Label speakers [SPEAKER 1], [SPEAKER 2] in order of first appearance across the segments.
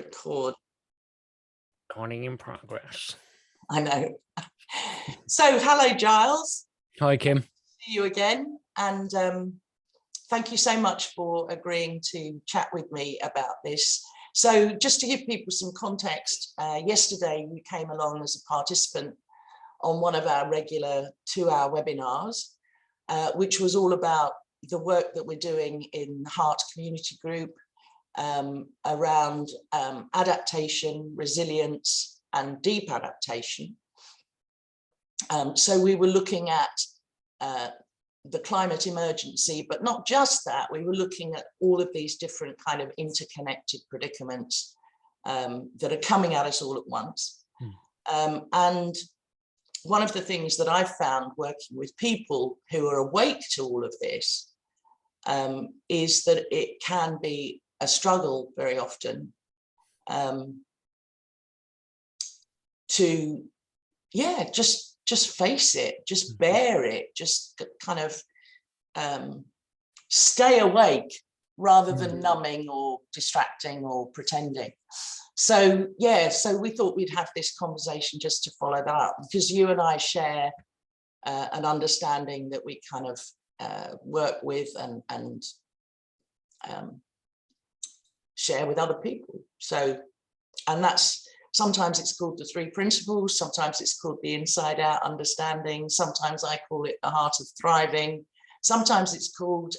[SPEAKER 1] Record.
[SPEAKER 2] Recording in progress.
[SPEAKER 1] I know. So, hello, Giles.
[SPEAKER 2] Hi, Kim.
[SPEAKER 1] See you again. And thank you so much for agreeing to chat with me about this. So just to give people some context, yesterday you came along as a participant on one of our regular 2-hour webinars, which was all about the work that we're doing in Heart Community Group around adaptation, resilience, and deep adaptation. So we were looking at the climate emergency, but not just that. We were looking at all of these different kind of interconnected predicaments that are coming at us all at once. And one of the things that I've found working with people who are awake to all of this is that it can be a struggle very often to, just face it, just bear it, just kind of stay awake rather than numbing or distracting or pretending. So, so we thought we'd have this conversation just to follow that up, because you and I share an understanding that we kind of work with and share with other people. So, and that's, sometimes it's called the 3 principles, sometimes it's called the inside out understanding, sometimes I call it the heart of thriving, sometimes it's called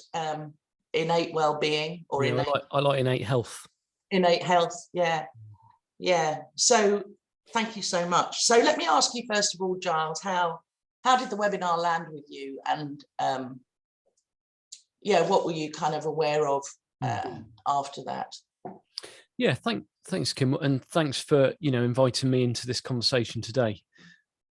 [SPEAKER 1] innate well-being, or innate,
[SPEAKER 2] I like innate health.
[SPEAKER 1] Innate health, yeah. So thank you so much. So let me ask you first of all, Giles, how did the webinar land with you, and what were you kind of aware of after that?
[SPEAKER 2] Yeah, thanks, Kim, and thanks for inviting me into this conversation today.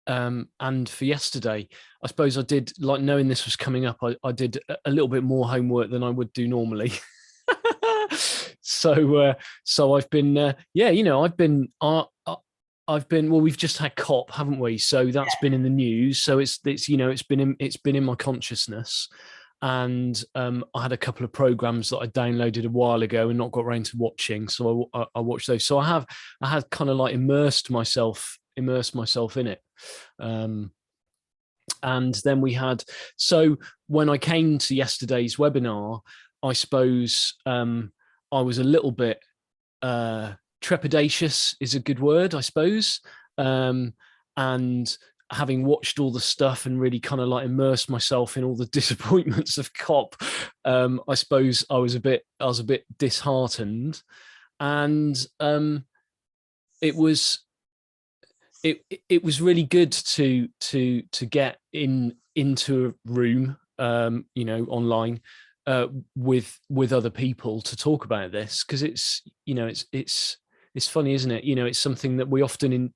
[SPEAKER 2] And for yesterday, I suppose I did, like, knowing this was coming up, I did a little bit more homework than I would do normally. So I've been, I've been, well, we've just had COP, haven't we? So that's been in the news. So it's been in my consciousness. And I had a couple of programs that I downloaded a while ago and not got around to watching, so I watched those. So I had kind of like immersed myself in it, and then we had. So when I came to yesterday's webinar, I suppose I was a little bit trepidatious is a good word, I suppose, and having watched all the stuff and really kind of like immersed myself in all the disappointments of COP, I suppose I was a bit disheartened, and it was really good to get into a room, online, with other people to talk about this, because it's funny, isn't it? It's something that we often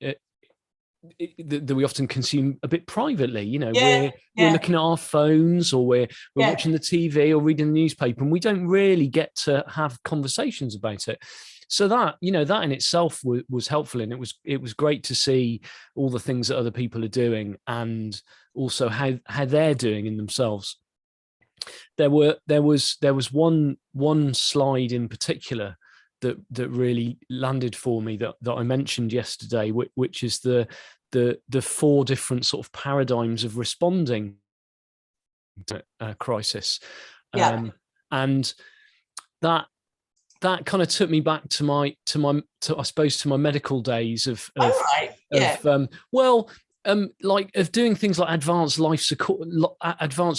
[SPEAKER 2] that we often consume a bit privately. We're looking at our phones, or we're watching the TV or reading the newspaper, and we don't really get to have conversations about it. So that that in itself was helpful, and it was great to see all the things that other people are doing, and also how they're doing in themselves. There was one slide in particular that really landed for me that I mentioned yesterday, which is the 4 different sort of paradigms of responding to a crisis. And that kind of took me back to my I suppose to my medical days of of doing things like advanced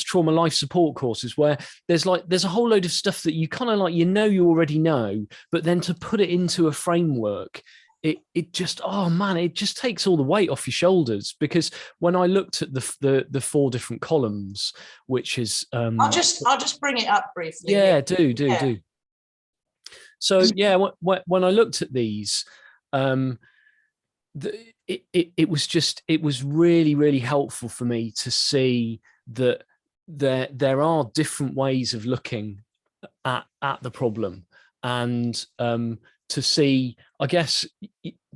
[SPEAKER 2] trauma life support courses, where there's a whole load of stuff that you kind of like, you already know, but then to put it into a framework, it just, oh man, it just takes all the weight off your shoulders. Because when I looked at the 4 different columns, which is
[SPEAKER 1] I'll just bring it up briefly.
[SPEAKER 2] Do. So when I looked at these, it was really, really helpful for me to see that there are different ways of looking at the problem, and to see, I guess,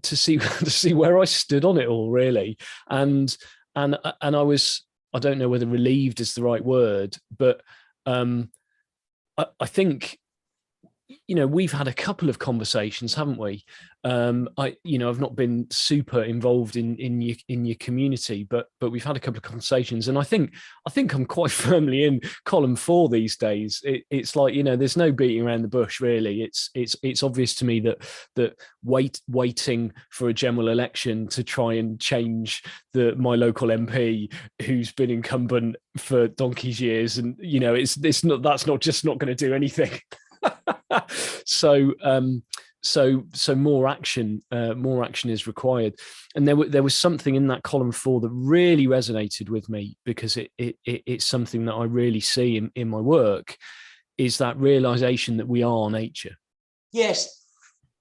[SPEAKER 2] to see where I stood on it all, really. And I was, I don't know whether relieved is the right word, but I think we've had a couple of conversations, haven't we? I've not been super involved in your community, but we've had a couple of conversations, and I think I'm quite firmly in column 4 these days. It's like, there's no beating around the bush, really. It's obvious to me that waiting for a general election to try and change my local MP who's been incumbent for donkey's years, and that's not going to do anything. So more action is required. And there was something in that column 4 that really resonated with me, because it's something that I really see in my work, is that realization that we are nature.
[SPEAKER 1] Yes.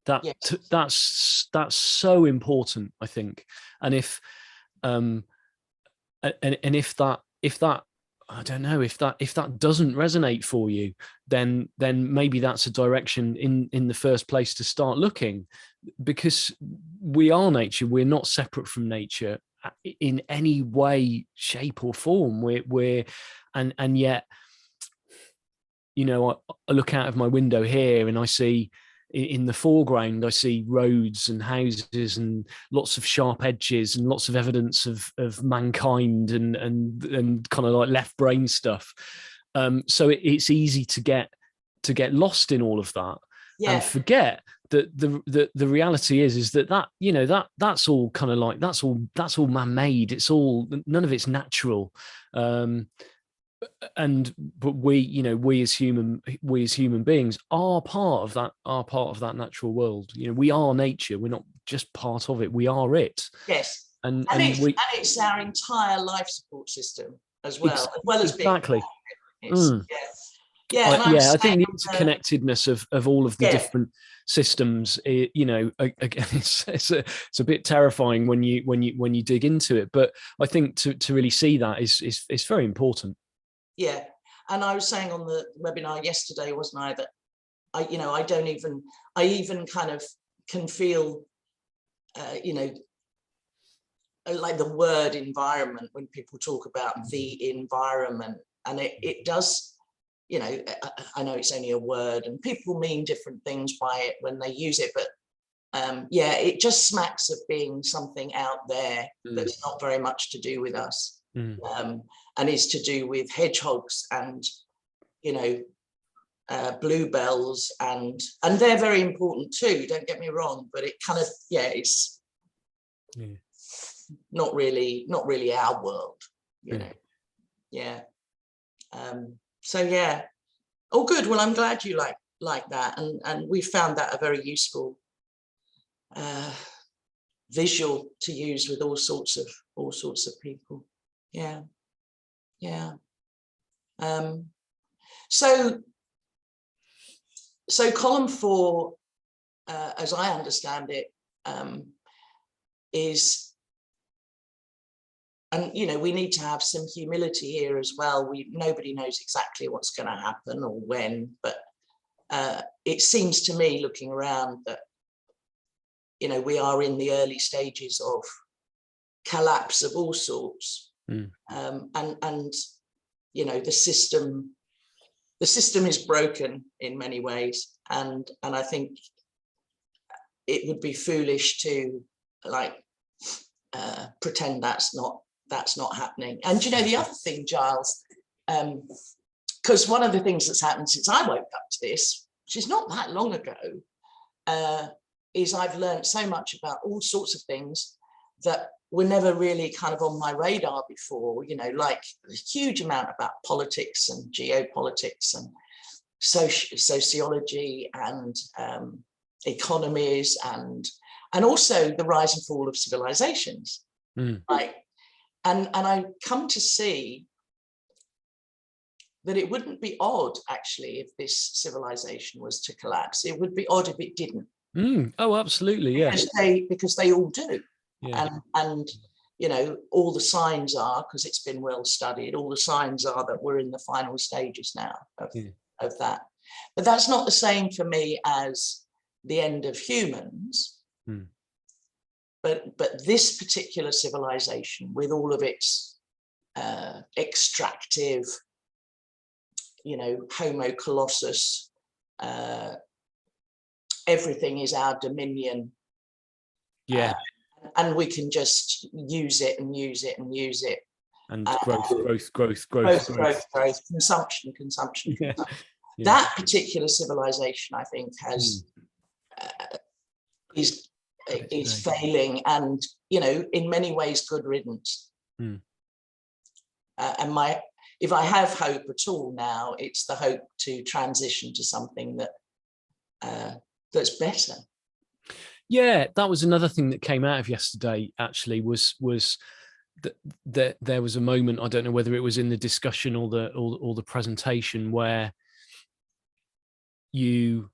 [SPEAKER 2] That's so important, I think. And if that I don't know, if that doesn't resonate for you, then maybe that's a direction in the first place to start looking, because we are nature. We're not separate from nature in any way, shape, or form. And yet, I look out of my window here and I see, in the foreground, I see roads and houses and lots of sharp edges and lots of evidence of mankind and kind of like left brain stuff. So it's easy to get lost in all of that, and forget that the reality is that that's all kind of like, that's all man-made. It's all, none of it's natural. But we as human beings are part of that natural world. We are nature. We're not just part of it, we are it.
[SPEAKER 1] Yes.
[SPEAKER 2] And
[SPEAKER 1] it's our entire life support system as well, as well as
[SPEAKER 2] exactly.
[SPEAKER 1] I think
[SPEAKER 2] the interconnectedness of all of the different systems, again, it's a bit terrifying when you dig into it, but I think to really see that is very important.
[SPEAKER 1] Yeah, and I was saying on the webinar yesterday, wasn't I, that I even kind of can feel, like the word environment when people talk about the environment, and it does, I know it's only a word and people mean different things by it when they use it, but it just smacks of being something out there that's not very much to do with us. And is to do with hedgehogs and bluebells, and they're very important too, don't get me wrong, but it kind of it's not really our world, oh good. Well, I'm glad you like that, and we found that a very useful visual to use with all sorts of people. So column 4, as I understand it, is, and we need to have some humility here as well. Nobody knows exactly what's going to happen or when, but it seems to me, looking around, that we are in the early stages of collapse of all sorts. And the system is broken in many ways, and I think it would be foolish to pretend that's not happening. And the other thing, Giles, because one of the things that's happened since I woke up to this, which is not that long ago, is I've learned so much about all sorts of things that were never really kind of on my radar before, like a huge amount about politics and geopolitics and sociology and economies, and also the rise and fall of civilizations. And I come to see that it wouldn't be odd, actually, if this civilization was to collapse. It would be odd if it didn't.
[SPEAKER 2] Oh, absolutely, yes.
[SPEAKER 1] Because they all do. And all the signs are, because it's been well studied, all the signs are that we're in the final stages now of that. But that's not the same for me as the end of humans. But this particular civilization, with all of its extractive, Homo colossus, everything is our dominion.
[SPEAKER 2] Yeah.
[SPEAKER 1] And we can just use it and use it and use it.
[SPEAKER 2] And growth,
[SPEAKER 1] consumption.
[SPEAKER 2] Yeah. Yeah.
[SPEAKER 1] That particular civilization, I think, has is failing, and in many ways, good riddance. And if I have hope at all now, it's the hope to transition to something that that's better.
[SPEAKER 2] Yeah, that was another thing that came out of yesterday. Actually, was that there was a moment, I don't know whether it was in the discussion or the presentation, where you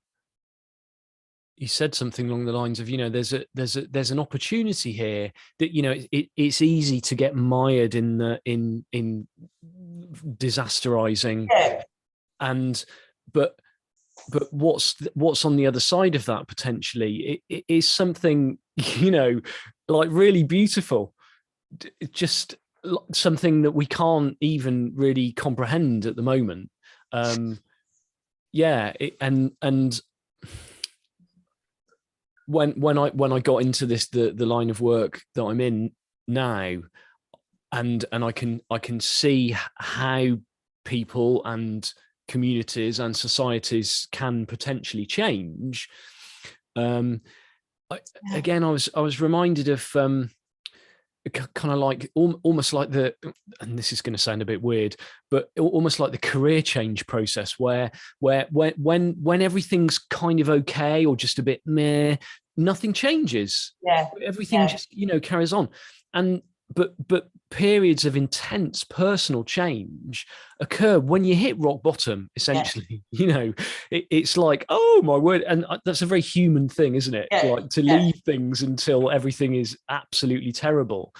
[SPEAKER 2] said something along the lines of, there's an opportunity here that it's easy to get mired in disasterizing, but what's on the other side of that potentially it is something like really beautiful, just something that we can't even really comprehend at the moment. And when I got into this, the line of work that I'm in now, and I can see how people and communities and societies can potentially change. Again, I was reminded of kind of like almost like and this is going to sound a bit weird, but almost like the career change process, where when everything's kind of okay or just a bit meh, nothing changes. Everything just carries on. And but periods of intense personal change occur when you hit rock bottom, essentially. It's like, oh my word. And that's a very human thing, isn't it? Like to leave things until everything is absolutely terrible.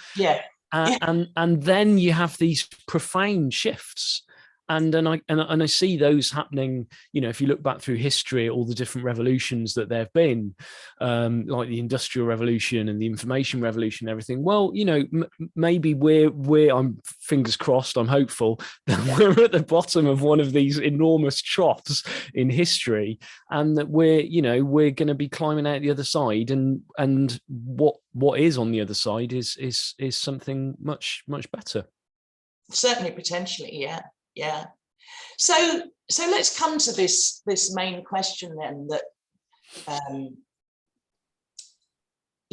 [SPEAKER 2] And then you have these profound shifts. And I see those happening, if you look back through history, all the different revolutions that there have been, like the Industrial Revolution and the Information Revolution and everything. Well, maybe I'm fingers crossed, I'm hopeful that we're at the bottom of one of these enormous troughs in history, and that we're going to be climbing out the other side, and what is on the other side is something much better.
[SPEAKER 1] Certainly, potentially, yeah. So let's come to this main question then, that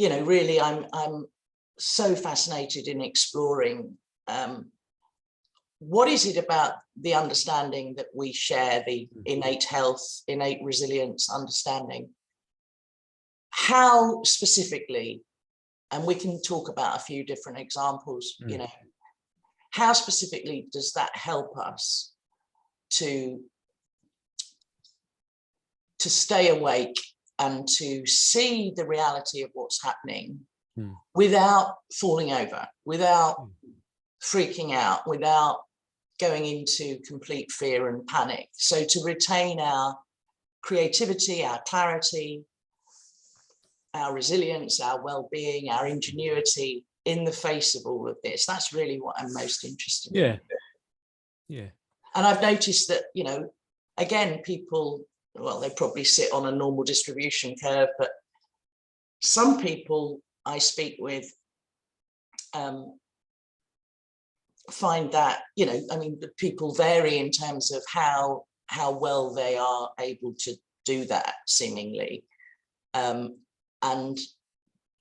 [SPEAKER 1] really I'm so fascinated in exploring what is it about the understanding that we share, the innate health, innate resilience understanding, how specifically, and we can talk about a few different examples, how specifically does that help us to stay awake and to see the reality of what's happening without falling over, without freaking out, without going into complete fear and panic? So to retain our creativity, our clarity, our resilience, our well-being, our ingenuity in the face of all of this. That's really what I'm most interested in.
[SPEAKER 2] Yeah.
[SPEAKER 1] And I've noticed that, again, people, well, they probably sit on a normal distribution curve, but some people I speak with find that, the people vary in terms of how well they are able to do that, seemingly. And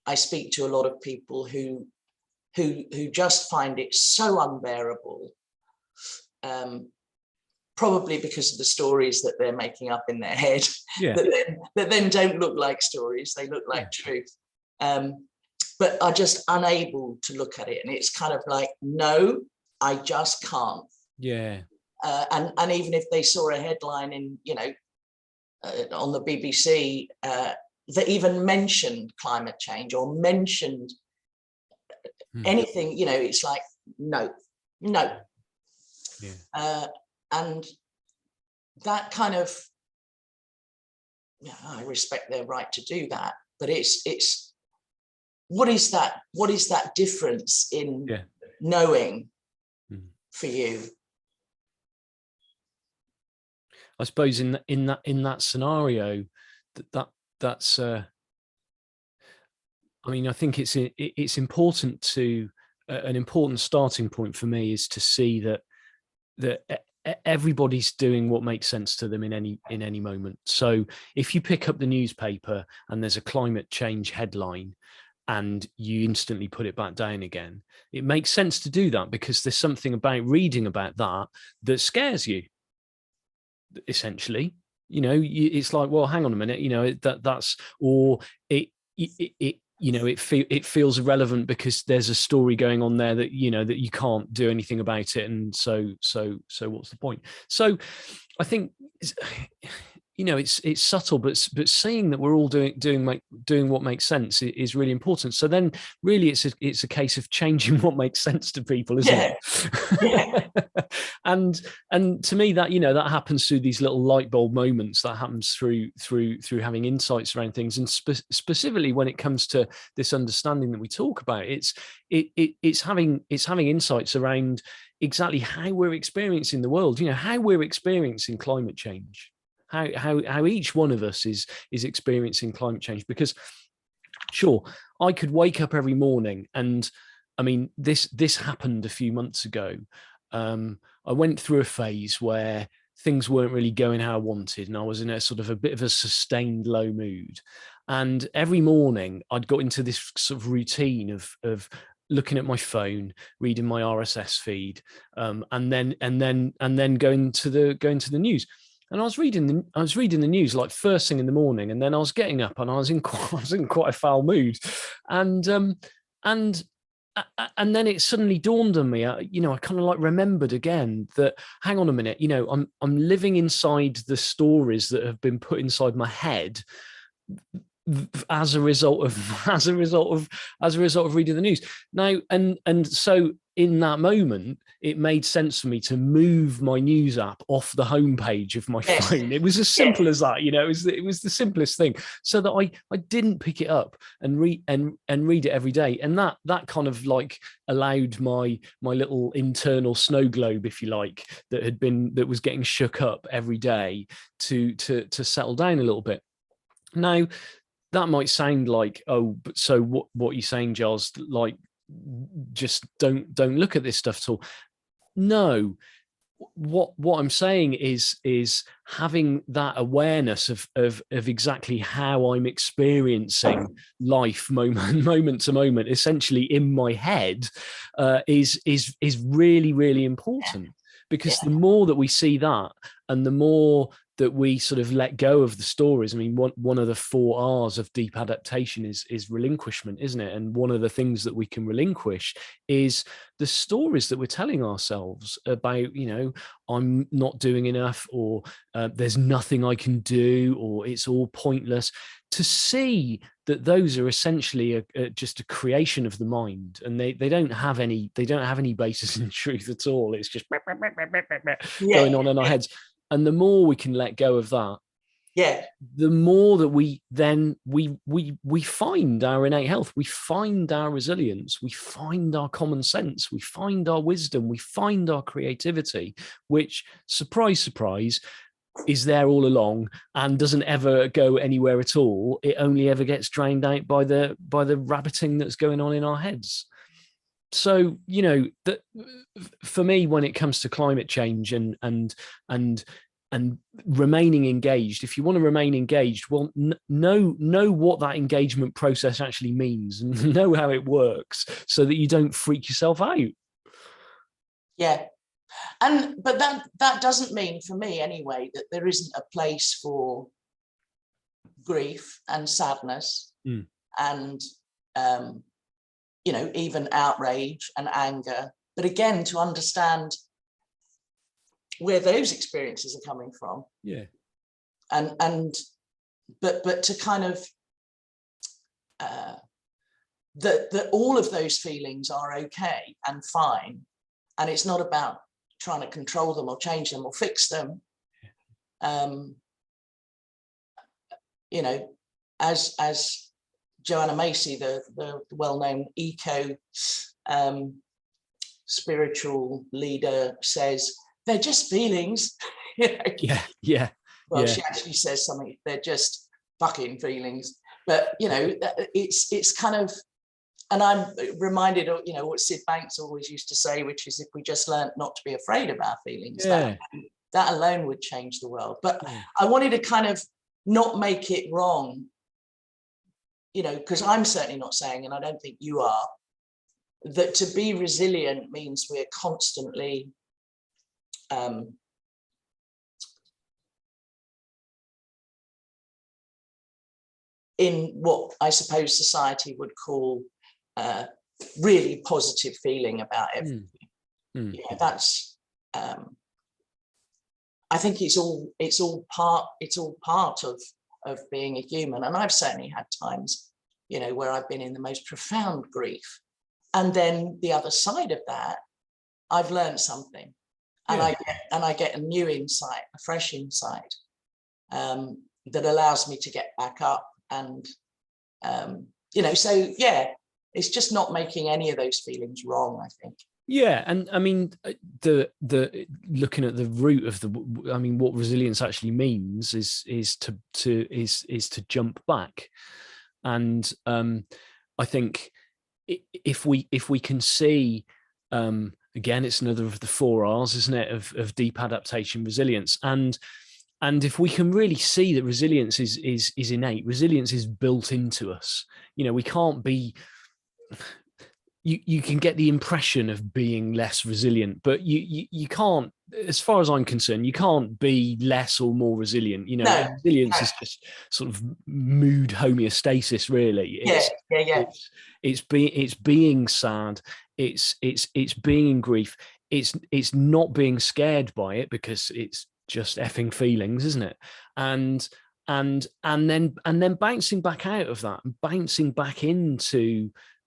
[SPEAKER 1] I speak to a lot of people who just find it so unbearable, probably because of the stories that they're making up in their head, that then don't look like stories, they look like truth, but are just unable to look at it. And it's kind of like, no, I just can't. And even if they saw a headline in, on the BBC that even mentioned climate change or mentioned anything, it's like, no. And that kind of, I respect their right to do that, but it's what is that difference in knowing for you?
[SPEAKER 2] I suppose in that scenario, that's I mean, I think it's important to an important starting point for me is to see that everybody's doing what makes sense to them in any moment. So if you pick up the newspaper and there's a climate change headline and you instantly put it back down again, it makes sense to do that because there's something about reading about that scares you, essentially. It's like, well, hang on a minute, that's, or it it feels irrelevant because there's a story going on there that that you can't do anything about it, and so what's the point? So I think it's subtle, but seeing that we're all doing what makes sense is really important. So then really it's a case of changing what makes sense to people, isn't it? Yeah. and to me that that happens through these little light bulb moments, that happens through having insights around things, and specifically when it comes to this understanding that we talk about, it's having insights around exactly how we're experiencing the world, how we're experiencing climate change, how each one of us is experiencing climate change. Because sure, I could wake up every morning, and I mean this happened a few months ago. I went through a phase where things weren't really going how I wanted, and I was in a sort of a bit of a sustained low mood. And every morning I'd got into this sort of routine of looking at my phone, reading my RSS feed, and then going to the news. And I was reading the news like first thing in the morning, and then I was getting up and I was in quite a foul mood, and then it suddenly dawned on me, I kind of like remembered again that, hang on a minute, I'm living inside the stories that have been put inside my head as a result of reading the news now. And so in that moment, it made sense for me to move my news app off the homepage of my phone. It was as simple as that, it was the simplest thing, so that I didn't pick it up and read it every day. And that kind of like allowed my little internal snow globe, if you like, that was getting shook up every day to settle down a little bit. Now, that might sound like, oh, but so what you're saying, Giles, like, just don't look at this stuff at all. No, what I'm saying is having that awareness of exactly how I'm experiencing life moment to moment, essentially in my head, is really, really important. Because the more that we see that, and the more that we sort of let go of the stories. I mean, one of the 4 R's of deep adaptation is relinquishment, isn't it? And one of the things that we can relinquish is the stories that we're telling ourselves about, I'm not doing enough, or there's nothing I can do, or it's all pointless. To see that those are essentially just a creation of the mind, and they don't have any basis in truth at all. It's just going on in our heads. And the more we can let go of that, the more that we find our innate health, we find our resilience, we find our common sense, we find our wisdom, we find our creativity, which, surprise, surprise, is there all along and doesn't ever go anywhere at all. It only ever gets drowned out by the rabbiting that's going on in our heads. So, that for me, when it comes to climate change and remaining engaged, if you want to remain engaged, well, know what that engagement process actually means, and know how it works, so that you don't freak yourself out.
[SPEAKER 1] Yeah. But that doesn't mean, for me anyway, that there isn't a place for grief and sadness and even outrage and anger. But again, to understand where those experiences are coming from.
[SPEAKER 2] Yeah.
[SPEAKER 1] But to kind of that all of those feelings are okay and fine, and it's not about trying to control them or change them or fix them. As Joanna Macy, the well-known eco spiritual leader, says, they're just feelings.
[SPEAKER 2] Yeah.
[SPEAKER 1] Well, she actually says something, they're just fucking feelings, but you know, it's kind of, and I'm reminded of, you know, what Sid Banks always used to say, which is if we just learned not to be afraid of our feelings, that alone would change the world. But I wanted to kind of not make it wrong, you know, because I'm certainly not saying, and I don't think you are, that to be resilient means we're constantly in what I suppose society would call really positive feeling about everything. You know, that's I think it's all part of being a human. And I've certainly had times, you know, where I've been in the most profound grief, and then the other side of that, I've learned something, and I get a new insight, a fresh insight, that allows me to get back up. And you know, so yeah, it's just not making any of those feelings wrong, I think.
[SPEAKER 2] Yeah, and I mean, the looking at the root of the, I mean, what resilience actually means is to jump back, and I think if we can see, again, it's another of the 4 R's, isn't it, of deep adaptation, resilience, and if we can really see that resilience is innate, resilience is built into us. You know, we can't be. You can get the impression of being less resilient, but you can't, as far as I'm concerned, you can't be less or more resilient. You know, resilience is just sort of mood homeostasis, really. It's being sad. It's being in grief. It's not being scared by it, because it's just effing feelings, isn't it? And then bouncing back out of that, bouncing back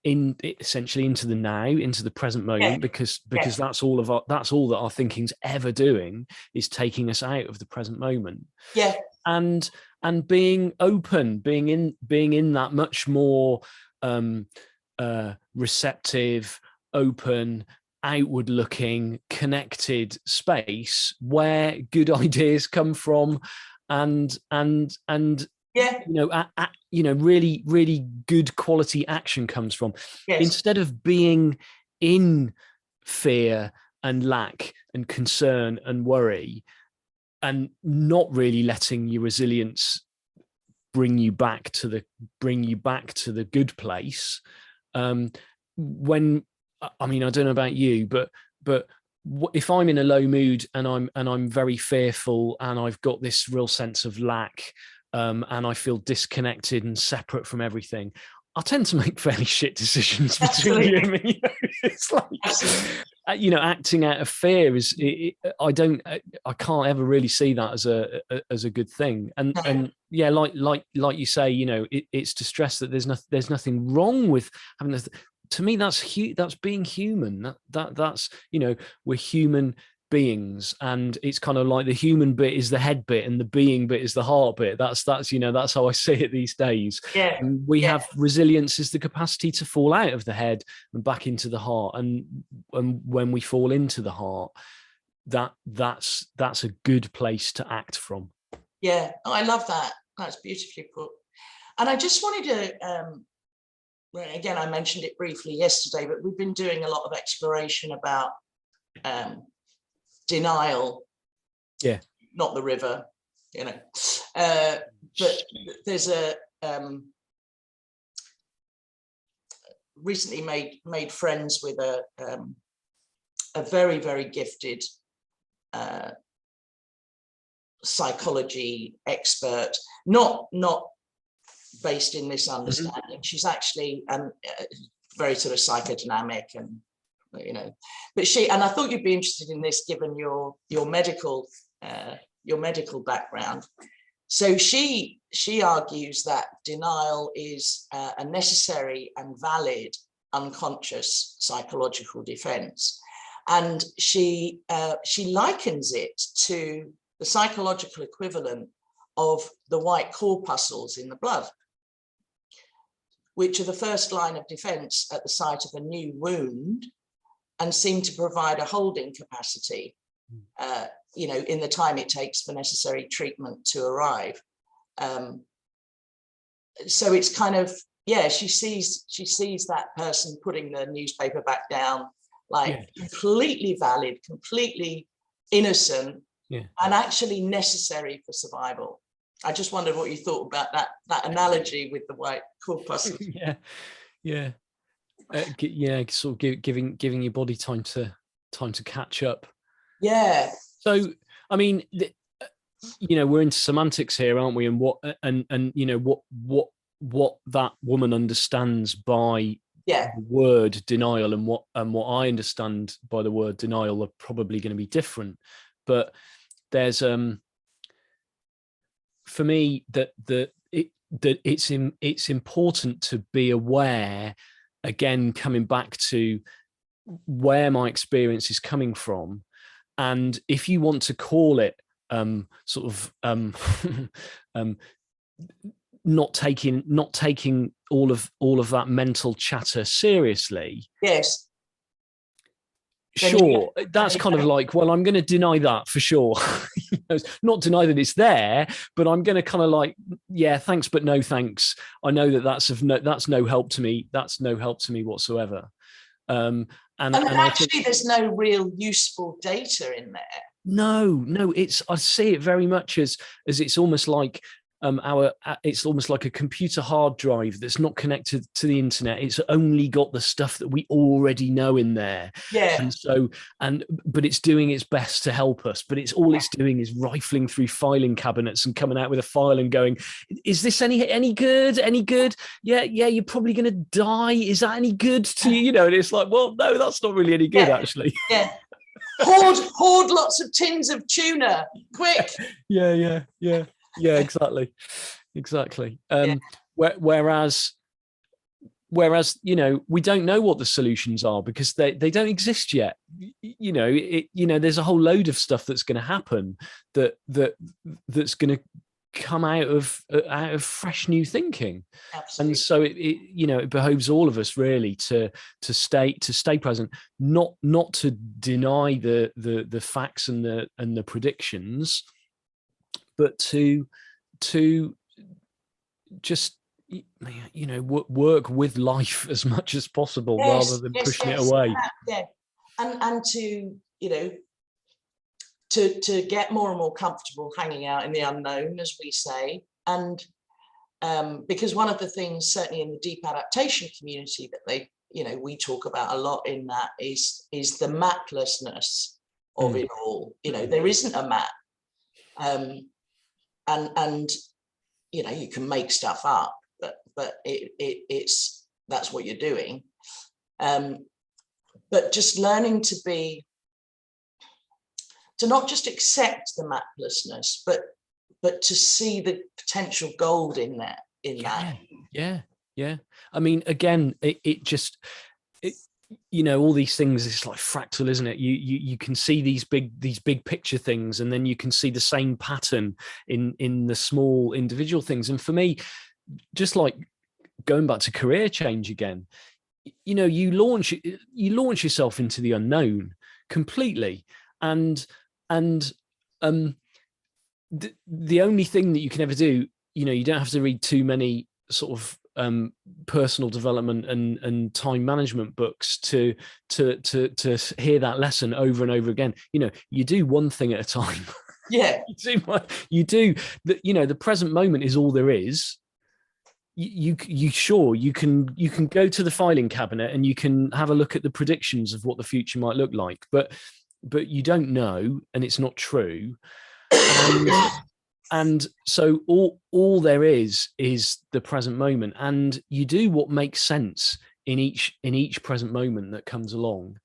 [SPEAKER 2] essentially into the now, into the present moment, because that's all that our thinking's ever doing, is taking us out of the present moment. And being open, being in that much more receptive, open, outward looking, connected space where good ideas come from, and you know, really, really good quality action comes from. Instead of being in fear and lack and concern and worry, and not really letting your resilience bring you back to the good place. When, I mean, I don't know about you, but if I'm in a low mood and I'm very fearful, and I've got this real sense of lack, and I feel disconnected and separate from everything, I tend to make fairly shit decisions between you and me. It's like, you know, acting out of fear is, I can't ever really see that as a good thing. And yeah, like you say, you know, it's to stress that there's nothing wrong with having this. To me, that's being human. That's, you know, we're human beings, and it's kind of like the human bit is the head bit and the being bit is the heart bit. That's you know, that's how I see it these days. And we have resilience is the capacity to fall out of the head and back into the heart, and when we fall into the heart, that's a good place to act from.
[SPEAKER 1] I love that. That's beautifully put. And I just wanted to again, I mentioned it briefly yesterday, but we've been doing a lot of exploration about denial, not the river, you know, but there's a recently made friends with a very, very gifted psychology expert, not based in this understanding. She's actually very sort of psychodynamic, and you know, but and I thought you'd be interested in this given your medical background. So she argues that denial is a necessary and valid unconscious psychological defense, and she likens it to the psychological equivalent of the white corpuscles in the blood, which are the first line of defense at the site of a new wound, and seem to provide a holding capacity, you know, in the time it takes for necessary treatment to arrive. so it's kind of, yeah, she sees that person putting the newspaper back down, like completely valid, completely innocent, and actually necessary for survival. I just wondered what you thought about that analogy with the white corpuscle.
[SPEAKER 2] Yeah. Sort of giving your body time to catch up.
[SPEAKER 1] Yeah.
[SPEAKER 2] So, I mean, we're into semantics here, aren't we? And what what that woman understands by the word denial and what I understand by the word denial are probably going to be different. But there's for me that it's important to be aware, again, coming back to where my experience is coming from. And if you want to call it not taking all of that mental chatter seriously.
[SPEAKER 1] Yes.
[SPEAKER 2] Sure, that's kind of like, well, I'm going to deny that for sure. Not deny that it's there, but I'm going to kind of like, yeah, thanks, but no thanks. I know that's no help to me. That's no help to me whatsoever. And
[SPEAKER 1] actually, there's no real useful data in there.
[SPEAKER 2] No, I see it very much as it's almost like it's almost like a computer hard drive that's not connected to the internet. It's only got the stuff that we already know in there.
[SPEAKER 1] Yeah.
[SPEAKER 2] But it's doing its best to help us. But it's doing is rifling through filing cabinets and coming out with a file and going, is this any good? Any good? Yeah, you're probably going to die. Is that any good to you? And it's like, well, no, that's not really any good, actually.
[SPEAKER 1] Yeah. Hoard lots of tins of tuna, quick.
[SPEAKER 2] Yeah, exactly. Whereas we don't know what the solutions are because they don't exist yet. There's a whole load of stuff that's going to happen that's going to come out of fresh new thinking. Absolutely. And so it behoves all of us really to stay present, not to deny the facts and the predictions, but to just work with life as much as possible, rather than pushing it away.
[SPEAKER 1] And to get more and more comfortable hanging out in the unknown, as we say. And because one of the things, certainly in the deep adaptation community, that we talk about a lot in that is the maplessness of it all. There isn't a map. And you can make stuff up, but it's that's what you're doing. But just learning to not just accept the maplessness, but to see the potential gold in that.
[SPEAKER 2] Yeah. I mean, again, all these things, it's like fractal, isn't it? You can see these big picture things, and then you can see the same pattern in the small individual things. And for me, just like going back to career change again, you launch yourself into the unknown completely, and the only thing that you can ever do, you don't have to read too many sort of personal development and time management books to hear that lesson over and over again. You do one thing at a time.
[SPEAKER 1] Yeah.
[SPEAKER 2] you do the present moment is all there is. You can go to the filing cabinet and you can have a look at the predictions of what the future might look like, but you don't know, and it's not true. And so all there is the present moment, and you do what makes sense in each present moment that comes along,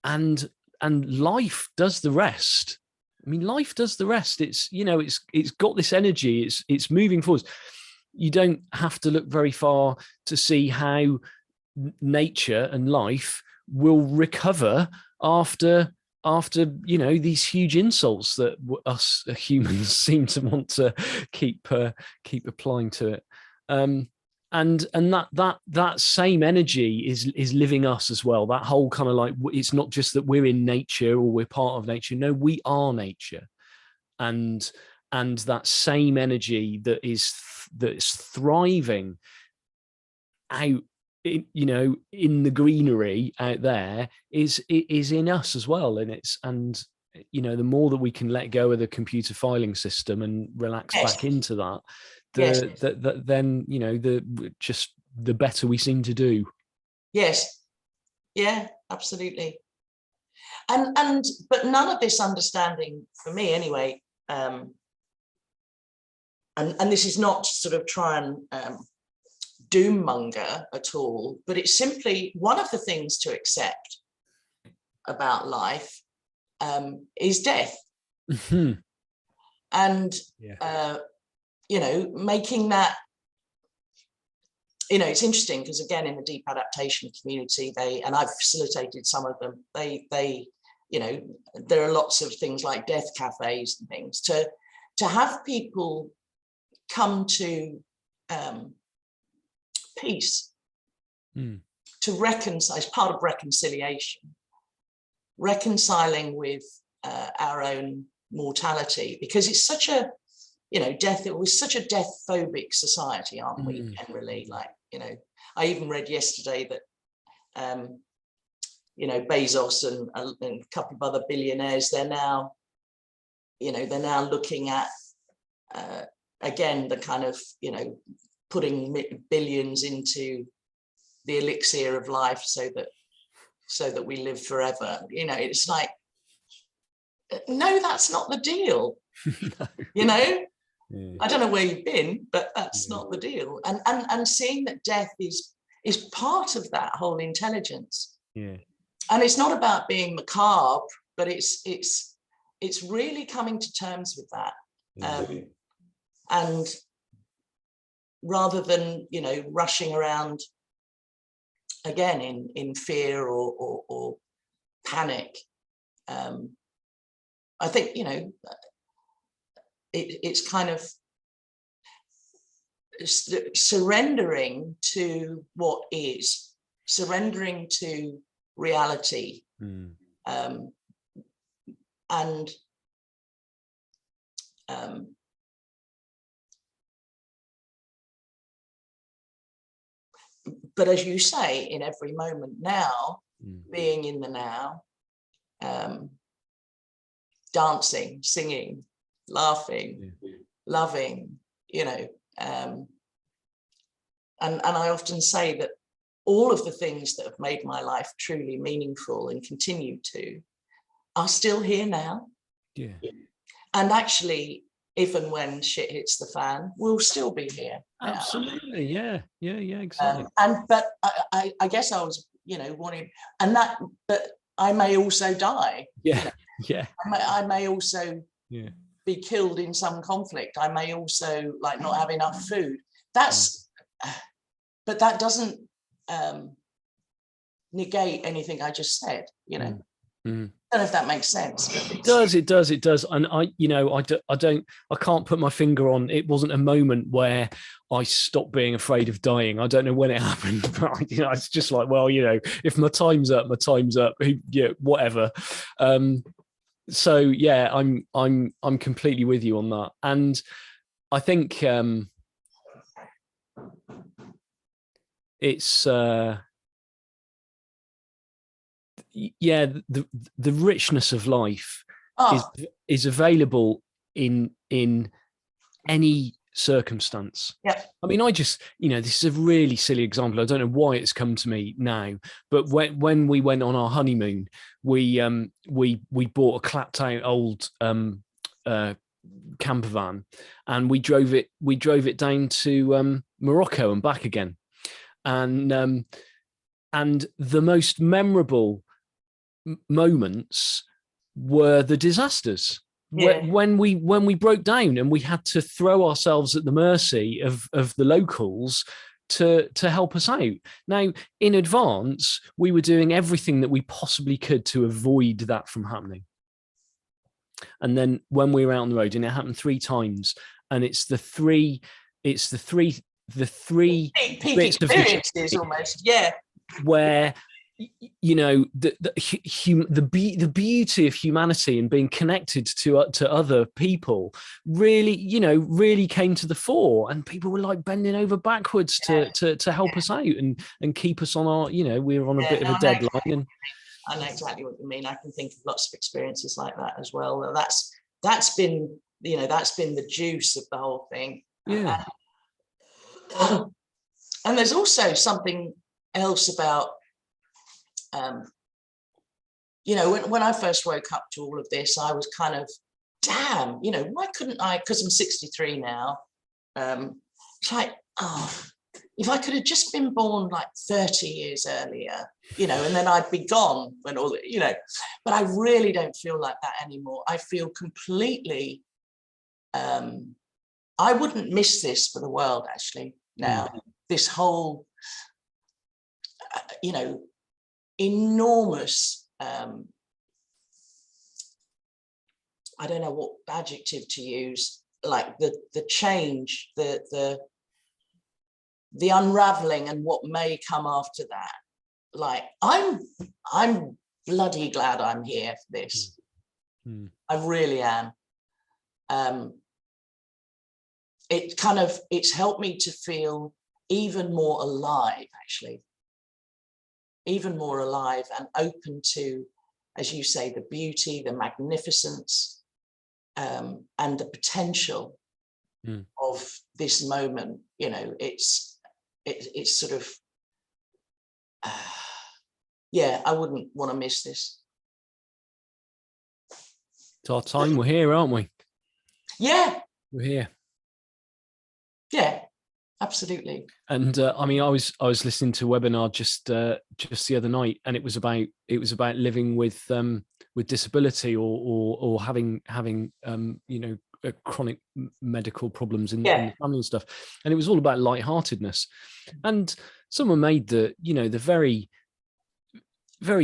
[SPEAKER 2] and life does the rest. I mean, life does the rest. It's got this energy. It's moving forward. You don't have to look very far to see how nature and life will recover after these huge insults that us humans seem to want to keep applying to it. And that same energy is living us as well. That whole kind of like, it's not just that we're in nature or we're part of nature. No, we are nature. And and that same energy that's thriving out, in the greenery out there is in us as well. And the more that we can let go of the computer filing system and relax back into that, then the better we seem to do.
[SPEAKER 1] Yes. Yeah, absolutely. But none of this understanding, for me anyway, and this is not to sort of try and doom monger at all, but it's simply one of the things to accept about life is death.
[SPEAKER 2] Mm-hmm.
[SPEAKER 1] And making that, it's interesting because, again, in the deep adaptation community, and I've facilitated some of them, they there are lots of things like death cafes and things to have people come to peace, to reconcile, as part of reconciliation, reconciling with our own mortality, because it's such a, death, it was such a death phobic society, aren't we, generally? Like, I even read yesterday that Bezos and a couple of other billionaires, they're now looking at again the kind of putting billions into the elixir of life so that we live forever. It's like, no, that's not the deal. No. I don't know where you've been, but that's not the deal. And seeing that death is part of that whole intelligence.
[SPEAKER 2] Yeah.
[SPEAKER 1] And it's not about being macabre, but it's really coming to terms with that. And rather than, rushing around again in fear or panic, I think, it's kind of surrendering to what is, surrendering to reality, but as you say, in every moment now, being in the now, dancing, singing, laughing, loving, and I often say that all of the things that have made my life truly meaningful and continue to are still here now.
[SPEAKER 2] Yeah.
[SPEAKER 1] And actually, if and when shit hits the fan, we'll still be here.
[SPEAKER 2] Absolutely. Yeah. Exactly.
[SPEAKER 1] But I guess I was, wanting, but I may also die.
[SPEAKER 2] Yeah. Yeah.
[SPEAKER 1] I may also be killed in some conflict. I may also not have enough food. But that doesn't negate anything I just said, I don't know if that makes sense.
[SPEAKER 2] It does. And I can't put my finger on, it wasn't a moment where I stopped being afraid of dying. I don't know when it happened, but it's just like, well, if my time's up, yeah, whatever. So yeah, I'm completely with you on that. And I think it's the richness of life is available in any circumstance.
[SPEAKER 1] Yeah.
[SPEAKER 2] I mean, I just, this is a really silly example. I don't know why it's come to me now, but when we went on our honeymoon, we bought a clapped out old camper van, and we drove it down to Morocco and back again. And the most memorable moments were the disasters. Yeah. When we broke down and we had to throw ourselves at the mercy of the locals to help us out. Now, in advance, we were doing everything that we possibly could to avoid that from happening. And then when we were out on the road, and it happened 3 times, and it's the three bits of
[SPEAKER 1] experiences almost, yeah,
[SPEAKER 2] where you know, the beauty of humanity and being connected to other people really, you know, really came to the fore, and people were like bending over backwards to help us out and keep us on our, you know, we were on a bit of a deadline. And
[SPEAKER 1] I know exactly what you mean. I can think of lots of experiences like that as well. That's been, you know, that's been the juice of the whole thing.
[SPEAKER 2] Yeah.
[SPEAKER 1] And there's also something else about, you know, when I first woke up to all of this, I was kind of, damn, you know, why couldn't I, because I'm 63 now, it's like, oh, if I could have just been born like 30 years earlier, you know, and then I'd be gone when all, you know, but I really don't feel like that anymore. I feel completely, I wouldn't miss this for the world, actually, now. This whole, you know, enormous, I don't know what adjective to use, like the change, the unraveling and what may come after that. Like, I'm bloody glad I'm here for this. I really am. It's helped me to feel even more alive, actually. Even more alive and open to, as you say, the beauty, the magnificence, and the potential of this moment. You know, it's sort of, yeah, I wouldn't want to miss this.
[SPEAKER 2] It's our time. We're here, aren't we?
[SPEAKER 1] Yeah.
[SPEAKER 2] We're here.
[SPEAKER 1] Yeah, absolutely.
[SPEAKER 2] And I mean, I was listening to a webinar just the other night, and it was about living with disability or having you know, chronic medical problems in the family and stuff, and it was all about lightheartedness. And someone made the, you know, the very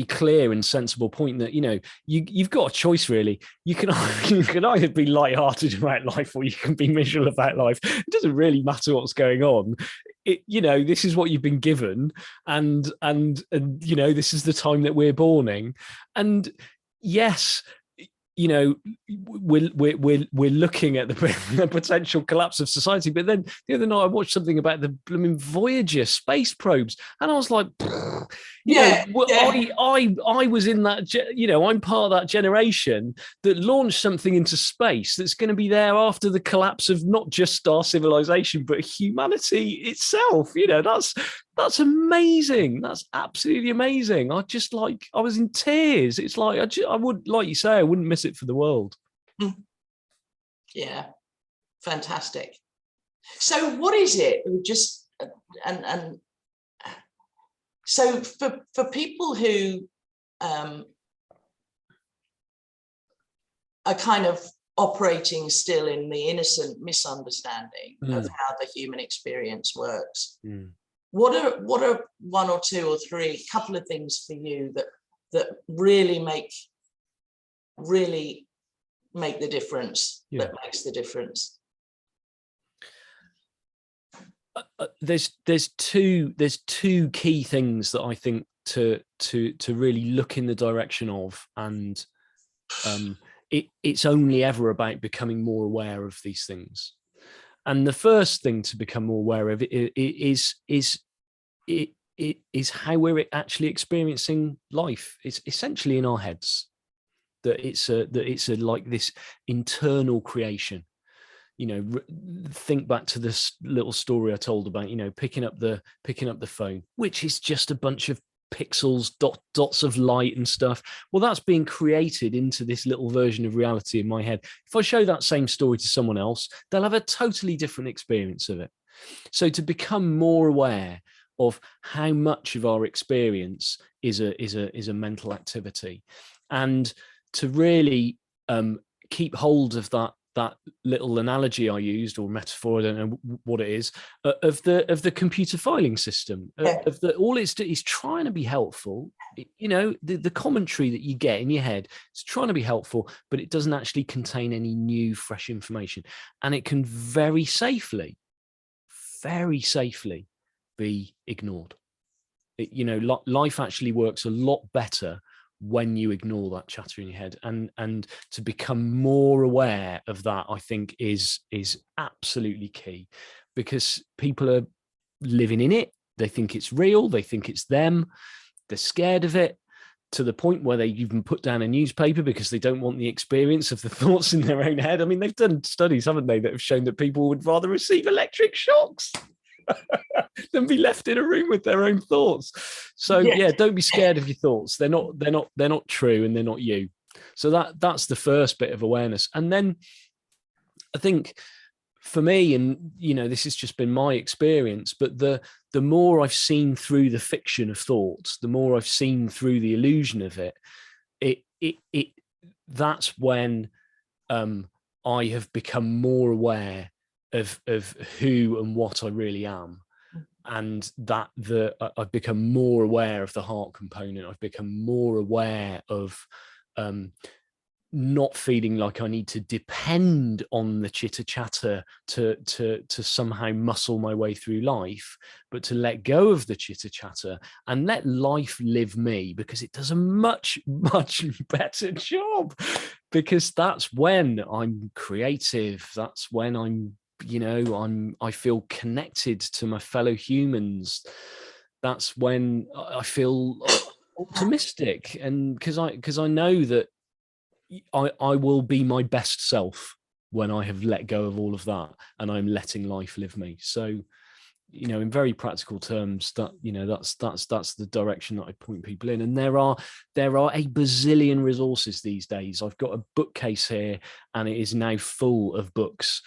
[SPEAKER 2] clear and sensible point that, you know, you've got a choice, really. You can either be lighthearted about life, or you can be miserable about life. It doesn't really matter what's going on. You know, this is what you've been given, and you know, this is the time that we're borning. And yes, you know, we're looking at the potential collapse of society. But then the other night I watched something about the blooming Voyager space probes, and I was like, I was in that, you know, I'm part of that generation that launched something into space that's going to be there after the collapse of not just our civilization, but humanity itself. You know, that's amazing. That's absolutely amazing. I was in tears. It's like, I would, like you say, I wouldn't miss it for the world.
[SPEAKER 1] Yeah, fantastic. So what is it? Just, and so for people who are kind of operating still in the innocent misunderstanding of how the human experience works, what are one or two or three, couple of things for you that really make the difference, that makes the difference?
[SPEAKER 2] There's two key things that I think to really look in the direction of, and it's only ever about becoming more aware of these things. And the first thing to become more aware of is how we're actually experiencing life. It's essentially in our heads. That it's a like this internal creation. You know, think back to this little story I told about, you know, picking up the phone, which is just a bunch of pixels, dots of light and stuff. Well, that's being created into this little version of reality in my head. If I show that same story to someone else, they'll have a totally different experience of it. So to become more aware of how much of our experience is a mental activity, and to really keep hold of that little analogy I used, or metaphor, I don't know what it is, of the computer filing system, of all it's trying to be helpful. You know, the commentary that you get in your head is trying to be helpful, but it doesn't actually contain any new, fresh information, and it can very safely be ignored. life actually works a lot better when you ignore that chatter in your head, and to become more aware of that, I think is absolutely key, because people are living in it. They think it's real. They think it's them. They're scared of it, to the point where they even put down a newspaper because they don't want the experience of the thoughts in their own head. I mean, they've done studies, haven't they, that have shown that people would rather receive electric shocks than be left in a room with their own thoughts. So yeah, don't be scared of your thoughts. They're not true, and they're not you. So that's the first bit of awareness. And then I think for me, and this has just been my experience, but the more I've seen through the fiction of thoughts, the more I've seen through the illusion of it, that's when I have become more aware of who and what I really am. And that I've become more aware of the heart component. I've become more aware of not feeling like I need to depend on the chitter chatter to somehow muscle my way through life, but to let go of the chitter chatter and let life live me, because it does a much, much better job. Because that's when I'm creative. That's when I feel connected to my fellow humans. That's when I feel optimistic, and because I know that I will be my best self when I have let go of all of that, and I'm letting life live me. So, in very practical terms, that's the direction that I point people in. And there are a bazillion resources these days. I've got a bookcase here, and it is now full of books,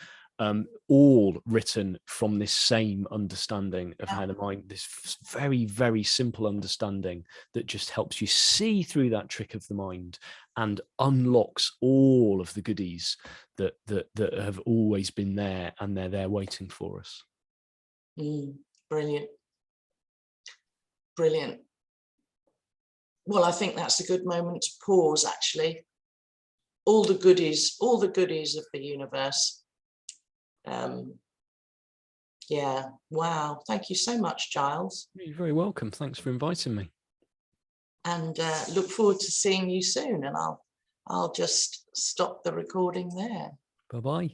[SPEAKER 2] all written from this same understanding of how the mind, this very, very simple understanding that just helps you see through that trick of the mind and unlocks all of the goodies that have always been there, and they're there waiting for us.
[SPEAKER 1] Brilliant. Brilliant. Well, I think that's a good moment to pause, actually. All the goodies of the universe. Yeah, wow. Thank you so much, Giles.
[SPEAKER 2] You're very welcome. Thanks for inviting me.
[SPEAKER 1] And look forward to seeing you soon. And I'll just stop the recording there.
[SPEAKER 2] Bye-bye.